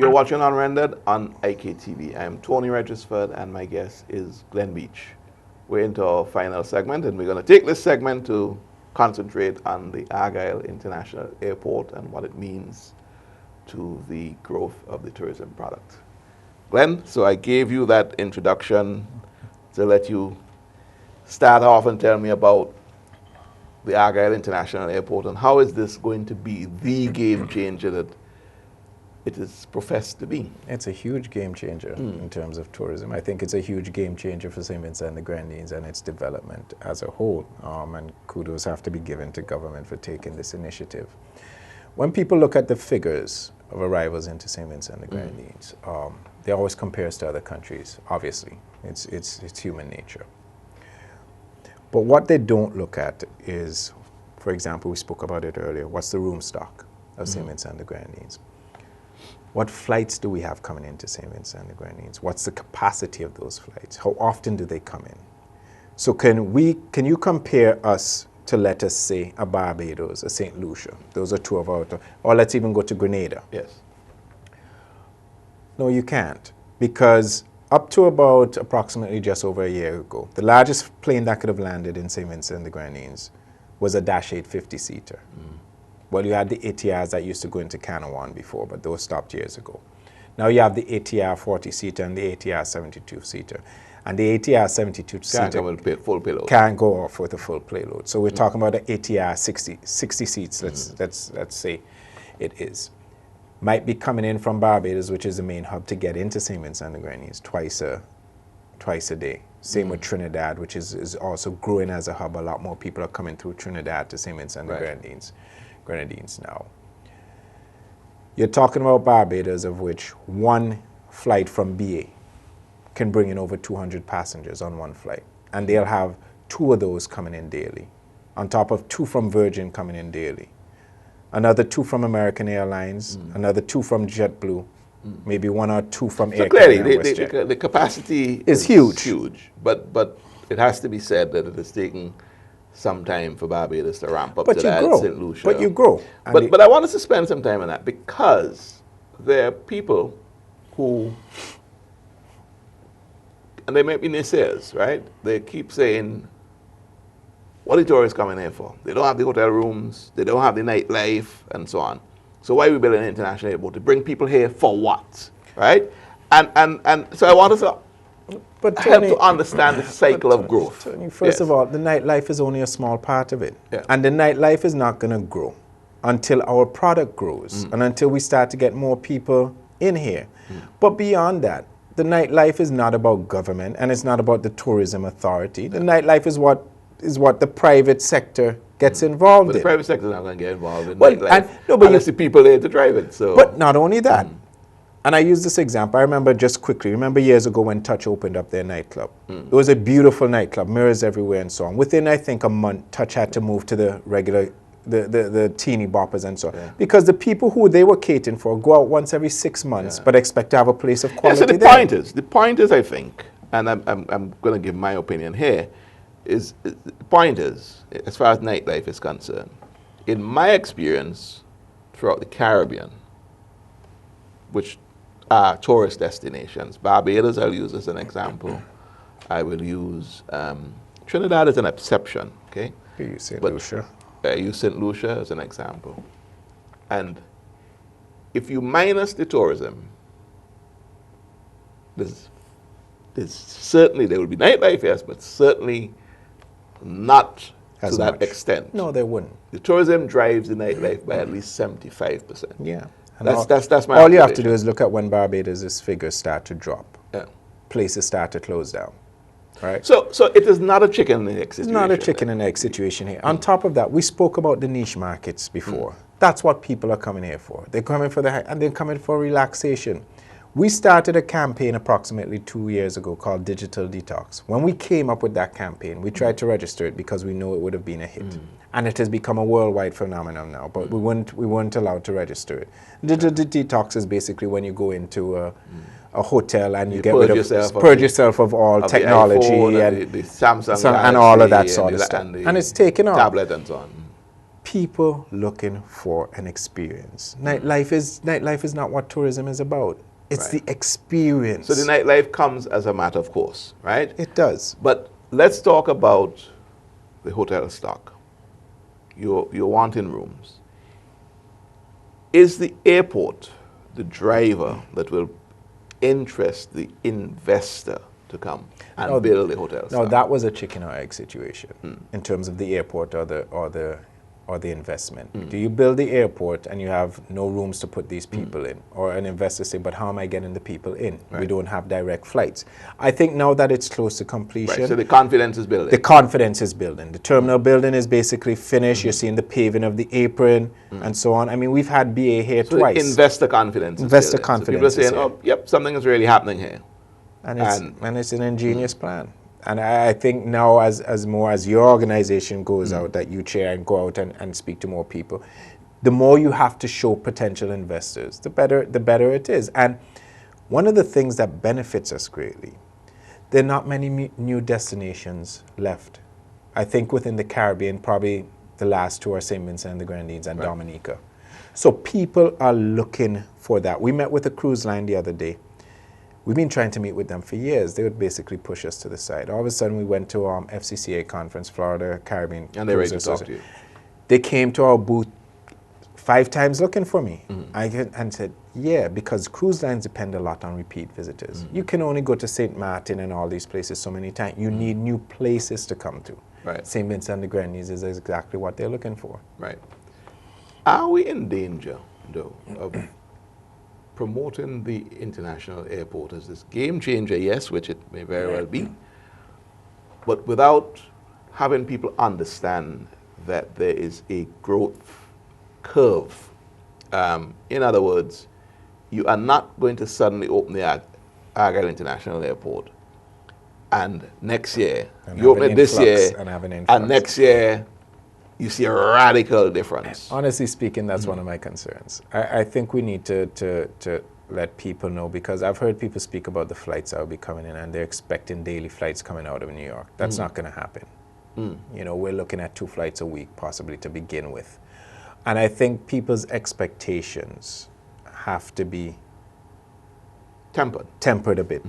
You're watching Unrendered on IKTV. I'm Tony Regisford, and my guest is Glen Beache. We're into our final segment, and we're going to take this segment to concentrate on the Argyle International Airport and what it means to the growth of the tourism product. Glen, so I gave you that introduction to let you start off and tell me about the Argyle International Airport and how is this going to be the game changer that it is professed to be. It's a huge game changer in terms of tourism. I think it's a huge game changer for St. Vincent and the Grenadines and its development as a whole. And kudos have to be given to government for taking this initiative. When people look at the figures of arrivals into St. Vincent and the Grenadines, they always compare us to other countries, obviously. It's human nature. But what they don't look at is, for example, we spoke about it earlier, what's the room stock of St. Vincent and the Grenadines? What flights do we have coming into St. Vincent and the Grenadines? What's the capacity of those flights? How often do they come in? So can you compare us to, let us say, a Barbados, a St. Lucia? Those are two of our, or let's even go to Grenada. Yes. No, you can't, because up to about approximately just over a year ago, the largest plane that could have landed in St. Vincent and the Grenadines was a Dash 8 50-seater. Well, you had the ATRs that used to go into Canawan before, but those stopped years ago. Now you have the ATR 40-seater and the ATR 72-seater. And the ATR 72-seater full payload. Can't go off with a full payload. So we're talking about the ATR 60 seats, let's say it is. Might be coming in from Barbados, which is the main hub, to get into St. Vincent and the Grenadines twice a day. Same with Trinidad, which is also growing as a hub. A lot more people are coming through Trinidad to St. Vincent and the Grenadines now. You're talking about Barbados, of which one flight from Beache can bring in over 200 passengers on one flight. And they'll have 2 of those coming in daily, on top of 2 from Virgin coming in daily. Another 2 from American Airlines, another 2 from JetBlue, maybe 1 or 2 from Air Clearly, Canada and WestJet. the capacity is huge. But it has to be said that it is taking some time for Barbados to ramp up But to you that, grow. St. Lucia. But you grow. But I want us to spend some time on that because there are people who, and they may be naysayers, right? They keep saying, what are tourists coming here for? They don't have the hotel rooms, they don't have the nightlife, and so on. So why are we building an international airport? To bring people here for what, right? And so I want us to help to understand the cycle of growth. Tony, first of all, the nightlife is only a small part of it. Yeah. And the nightlife is not going to grow until our product grows and until we start to get more people in here. But beyond that, the nightlife is not about government and it's not about the tourism authority. The nightlife is what the private sector gets involved But the in. private sector is not going to get involved in Well, nightlife but unless the people there to drive it. So. But not only that, and I use this example, I remember just quickly, remember years ago when Touch opened up their nightclub. It was a beautiful nightclub, mirrors everywhere and so on. Within, I think, a month, Touch had to move to the regular, the teeny boppers and so on. Yeah. Because the people who they were catering for go out once every 6 months, but expect to have a place of quality so the there. the point is, I think, and I'm going to give my opinion here, the point is, as far as nightlife is concerned, in my experience throughout the Caribbean, which are tourist destinations, Barbados I'll use as an example. I will use Trinidad as an exception, okay? You use St. Lucia. I use St. Lucia as an example. And if you minus the tourism, there's certainly, there will be nightlife, yes, but certainly not As to much. that extent. No, they wouldn't. The tourism drives the nightlife by at least 75%. Yeah. And That's my all you have to observation. do is look at when Barbados' figures start to drop. Yeah. Places start to close down. Right? So it is not a chicken and egg situation. It's not a chicken and egg situation here. On top of that, we spoke about the niche markets before. That's what people are coming here for. They're coming for and they're coming for relaxation. We started a campaign approximately 2 years ago called Digital Detox. When we came up with that campaign, we tried to register it because we know it would have been a hit. And it has become a worldwide phenomenon now, but we weren't allowed to register it. Digital Detox is basically when you go into a hotel and you get rid of, purge yourself of all technology and the Samsung and all of that sort of stuff. And it's taken off. Tablet and so on. people looking for an experience. Nightlife is not what tourism is about. It's Right. the experience. So the nightlife comes as a matter of course, right? It does. But let's talk about the hotel stock. You're wanting rooms. Is the airport the driver that will interest the investor to come and build the hotel stock? No, that was a chicken or egg situation in terms of the airport or the investment. Do you build the airport and you have no rooms to put these people in? Or an investor say, but how am I getting the people in? We Right. don't have direct flights. I think now that it's close to completion, Right, so the confidence is building. the confidence is building. The terminal building is basically finished. You're seeing the paving of the apron and so on. I mean, we've had BA here So twice. investor confidence is Investor building. So people are confidence is saying, here. oh, yep, something is really happening here. And it's an ingenious plan. And I think now as more as your organization goes out, that you chair and go out and speak to more people, the more you have to show potential investors, the better it is. And one of the things that benefits us greatly, there are not many new destinations left. I think within the Caribbean, probably the last two are St. Vincent and the Grenadines and Dominica. So people are looking for that. We met with a cruise line the other day. We've been trying to meet with them for years. They would basically push us to the side. All of a sudden, we went to FCCA conference, Florida Caribbean. And they're ready to Cruise talk Association. to you. They came to our booth 5 times looking for me. And said, yeah, because cruise lines depend a lot on repeat visitors. You can only go to St. Martin and all these places so many times. You need new places to come to. Right. St. Vincent and the Grenadines is exactly what they're looking for. Right. Are we in danger, though, of promoting the international airport as this game changer? Yes, which it may very well be, but without having people understand that there is a growth curve. In other words, you are not going to suddenly open the Argyle International Airport and next year, And you have open an it this influx, year, and have an influx. and next year you see a radical difference. Honestly speaking, that's one of my concerns. I think we need to let people know, because I've heard people speak about the flights that will be coming in and they're expecting daily flights coming out of New York. That's not going to happen. You know, we're looking at 2 flights a week possibly to begin with. And I think people's expectations have to be tempered a bit.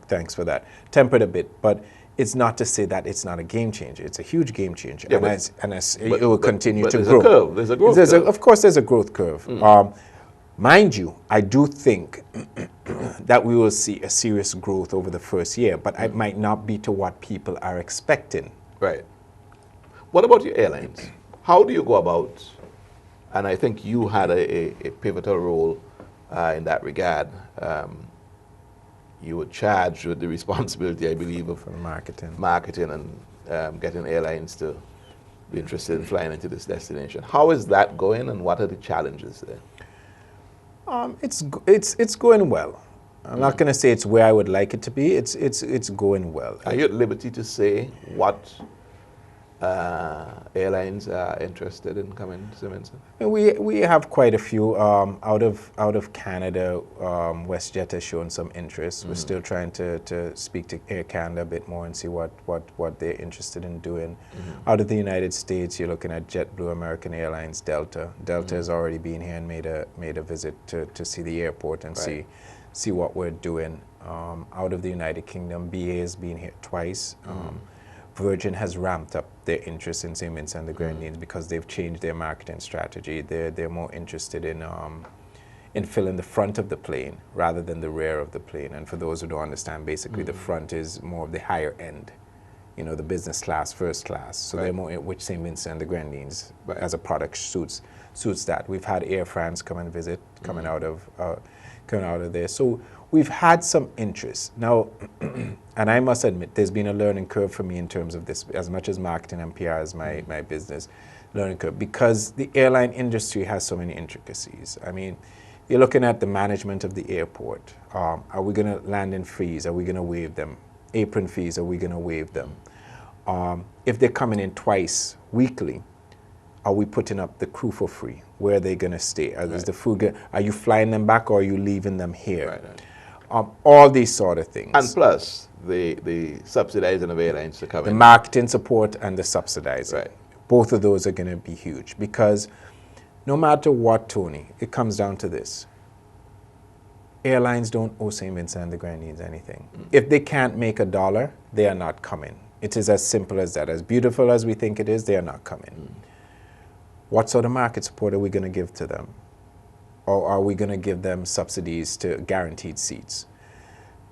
Thanks for that. Tempered a bit, but it's not to say that it's not a game changer. It's a huge game changer, Yeah, and as it will continue to there's grow. A curve. There's a growth curve. Of course, there's a growth curve. Mind you, I do think that we will see a serious growth over the first year, but it might not be to what people are expecting. Right. What about your airlines? How do you go about, and I think you had a pivotal role in that regard. You were charged with the responsibility, I believe, of marketing and getting airlines to be interested in flying into this destination. How is that going, and what are the challenges there? It's going well. I'm not going to say it's where I would like it to be. It's going well. Are you at liberty to say what airlines are interested in coming to St. Vincent? We have quite a few out of Canada. WestJet has shown some interest. We're still trying to speak to Air Canada a bit more and see what they're interested in doing. Out of the United States, you're looking at JetBlue, American Airlines, Delta. Delta has already been here and made a visit to see the airport and see what we're doing. Out of the United Kingdom, BA has been here twice. Virgin has ramped up their interest in St. Vincent and the Grenadines because they've changed their marketing strategy. They're more interested in filling the front of the plane rather than the rear of the plane. And for those who don't understand, basically the front is more of the higher end, you know, the business class, first class. So they're more, which St. Vincent and the Grenadines as a product suits that. We've had Air France come and visit, coming out of there. So we've had some interest. Now, and I must admit, there's been a learning curve for me in terms of this, as much as marketing and PR is my business, learning curve, because the airline industry has so many intricacies. I mean, you're looking at the management of the airport. Are we going to land in fees? Are we going to waive them? Apron fees, are we going to waive them? If they're coming in twice weekly, are we putting up the crew for free? Where are they going to stay? Is the food are you flying them back, or are you leaving them here? All these sort of things. And plus, the subsidizing of airlines to come in. The marketing support and the subsidizing. Both of those are going to be huge because no matter what, Tony, it comes down to this. Airlines don't owe St. Vincent and the Grenadines anything. If they can't make a dollar, they are not coming. It is as simple as that. As beautiful as we think it is, they are not coming. What sort of market support are we going to give to them? Or are we going to give them subsidies to guaranteed seats?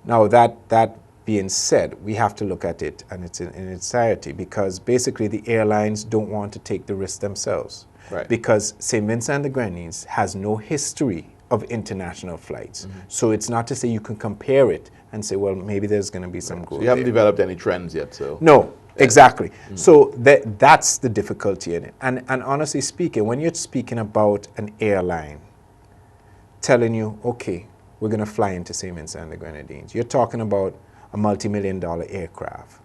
Now, that being said, we have to look at it and it's in its entirety because basically the airlines don't want to take the risk themselves. Right. Because St. Vincent and the Grenadines has no history of international flights. So it's not to say you can compare it and say, well, maybe there's going to be some growth. So you haven't there. developed any trends yet, so. No, exactly. So that's the difficulty in it. And honestly speaking, when you're speaking about an airline telling you, okay, we're going to fly into St. Vincent and the Grenadines, you're talking about a multi-million-dollar aircraft.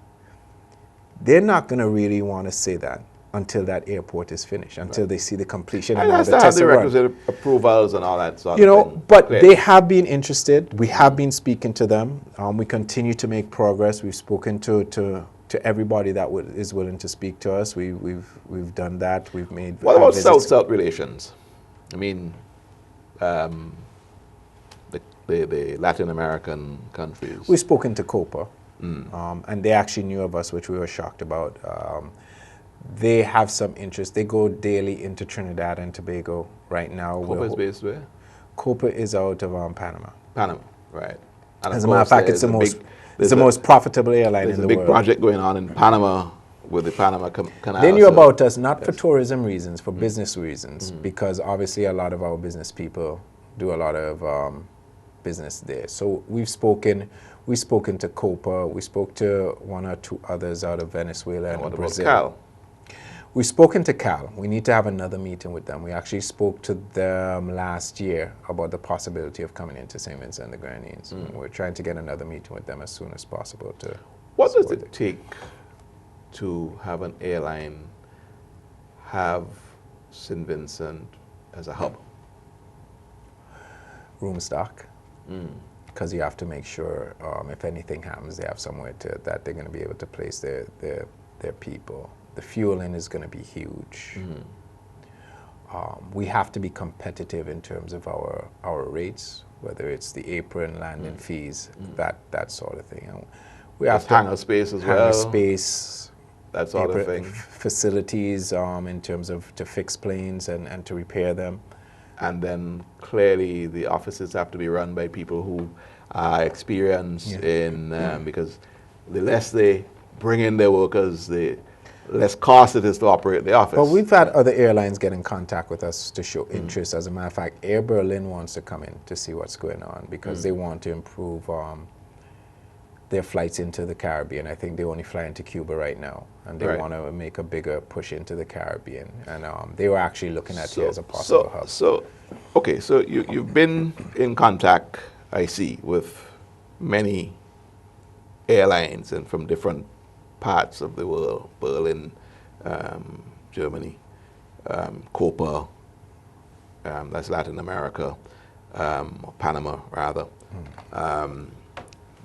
They're not going to really want to say that until that airport is finished, until they see the completion and all the tests the run. requisite approvals and all that sort You of know, thing. but Clear. they have been interested. We have been speaking to them. We continue to make progress. We've spoken to everybody that is willing to speak to us. We've done that. We've made. What about visits. South-South relations? I mean, the Latin American countries. We've spoken to COPA, and they actually knew of us, which we were shocked about. They have some interest. They go daily into Trinidad and Tobago right now. COPA is based where? COPA is out of Panama. Panama, right. And As a matter of fact, it's the most profitable airline in the world. There's a big project going on in Panama with the Panama Canal. They knew about us not for tourism reasons, for business reasons, because obviously a lot of our business people do a lot of business there. So we've spoken to COPA, we spoke to one or two others out of Venezuela and what Brazil. about Cal? We've spoken to Cal. We need to have another meeting with them. We actually spoke to them last year about the possibility of coming into St. Vincent and the Grenadines. We're trying to get another meeting with them as soon as possible. What does it take to have an airline have St. Vincent as a hub? Room stock. Because you have to make sure if anything happens, they have somewhere that they're going to be able to place their people. The fueling is going to be huge. We have to be competitive in terms of our rates, whether it's the apron, landing fees, that sort of thing. And we have hangar space as well. Hangar space, that sort of thing. Facilities in terms of to fix planes and to repair them. And then clearly the offices have to be run by people who are experienced in, because the less they bring in their workers, the less cost it is to operate the office. But we've had other airlines get in contact with us to show interest. As a matter of fact, Air Berlin wants to come in to see what's going on because they want to improve their flights into the Caribbean. I think they only fly into Cuba right now, and they want to make a bigger push into the Caribbean. And they were actually looking at it as a possible hub. So you've been in contact, I see, with many airlines and from different parts of the world, Berlin, Germany, COPA, that's Latin America, or Panama rather,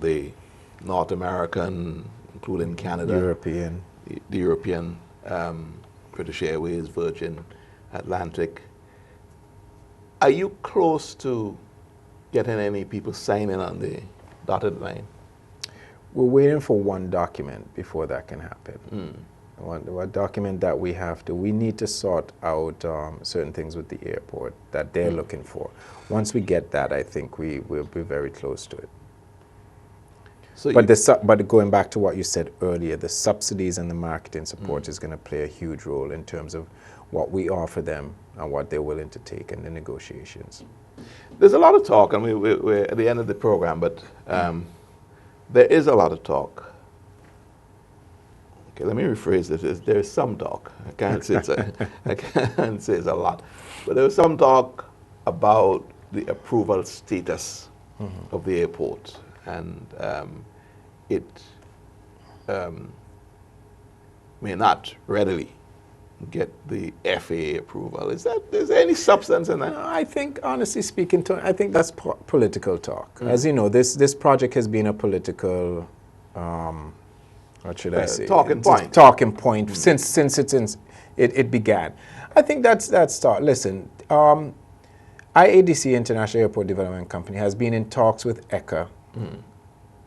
the North American, including Canada, the European, British Airways, Virgin Atlantic. Are you close to getting any people signing on the dotted line? We're waiting for one document before that can happen. One document that we need to sort out certain things with the airport that they're looking for. Once we get that, I think we'll be very close to it. So but going back to what you said earlier, the subsidies and the marketing support is going to play a huge role in terms of what we offer them and what they're willing to take in the negotiations. There's a lot of talk, and we're at the end of the program, but there is a lot of talk. Okay, let me rephrase this. There is some talk. I can't say it's a lot, but there is some talk about the approval status of the airport, and it may not readily get the FAA approval. Is there any substance in that? I think, honestly speaking, I think that's political talk. As you know, this project has been a political, what should I say? Talking point. Talking point since its it began. I think that's start. Listen, IADC, International Airport Development Company, has been in talks with ECA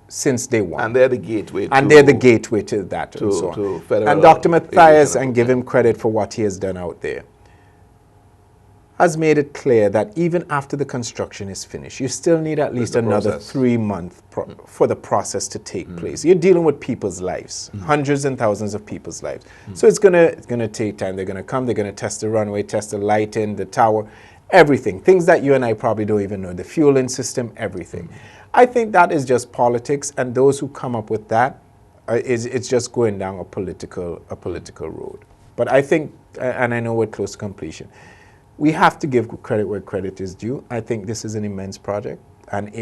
since day one. And they're the gateway And they're the gateway to that and so on. To federal and Dr. Matthias, aviation and give him credit for what he has done out there, has made it clear that even after the construction is finished, you still need at least another 3 months for the process to take place. You're dealing with people's lives, hundreds and thousands of people's lives. So it's gonna take time. They're gonna come, they're gonna test the runway, test the lighting, the tower, everything. Things that you and I probably don't even know, the fueling system, everything. I think that is just politics, and those who come up with that, it's just going down a political road. But I think, and I know we're close to completion, we have to give credit where credit is due. I think this is an immense project. And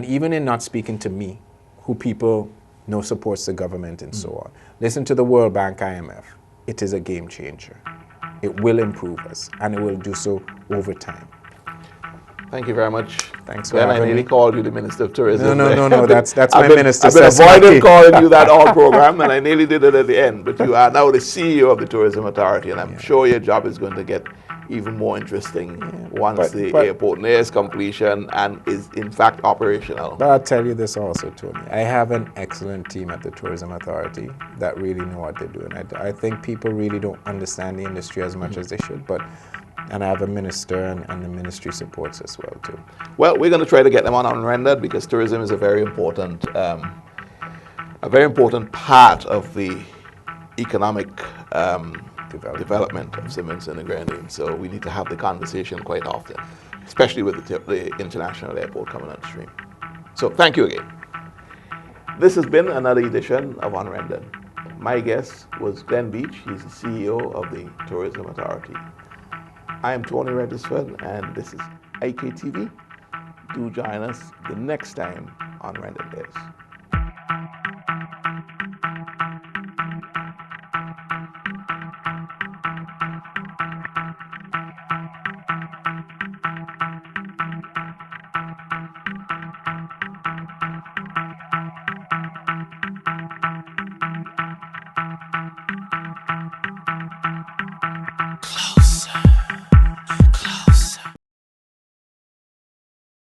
even in not speaking to me, who people know supports the government and so on, listen to the World Bank, IMF. It is a game changer. It will improve us, and it will do so over time. Thank you very much. Thanks for Glen, having I nearly me. call you the Minister of Tourism. No, that's my minister. I've been avoiding calling you that all program, and I nearly did it at the end. But you are now the CEO of the Tourism Authority, and I'm sure your job is going to get even more interesting once the airport nears completion and is in fact operational. But I'll tell you this also, Tony. I have an excellent team at the Tourism Authority that really know what they're doing. I think people really don't understand the industry as much as they should, and I have a minister, and the ministry supports us well too. Well, we're going to try to get them on Unrendered, because tourism is a very important part of the economic development of St. Vincent and the Grenadines. So we need to have the conversation quite often, especially with the international airport coming on stream. So thank you again. This has been another edition of Unrendered. My guest was Glen Beache. He's the CEO of the Tourism Authority. I am Tony Regisford, and this is IKTV. Do join us the next time Unrendered airs.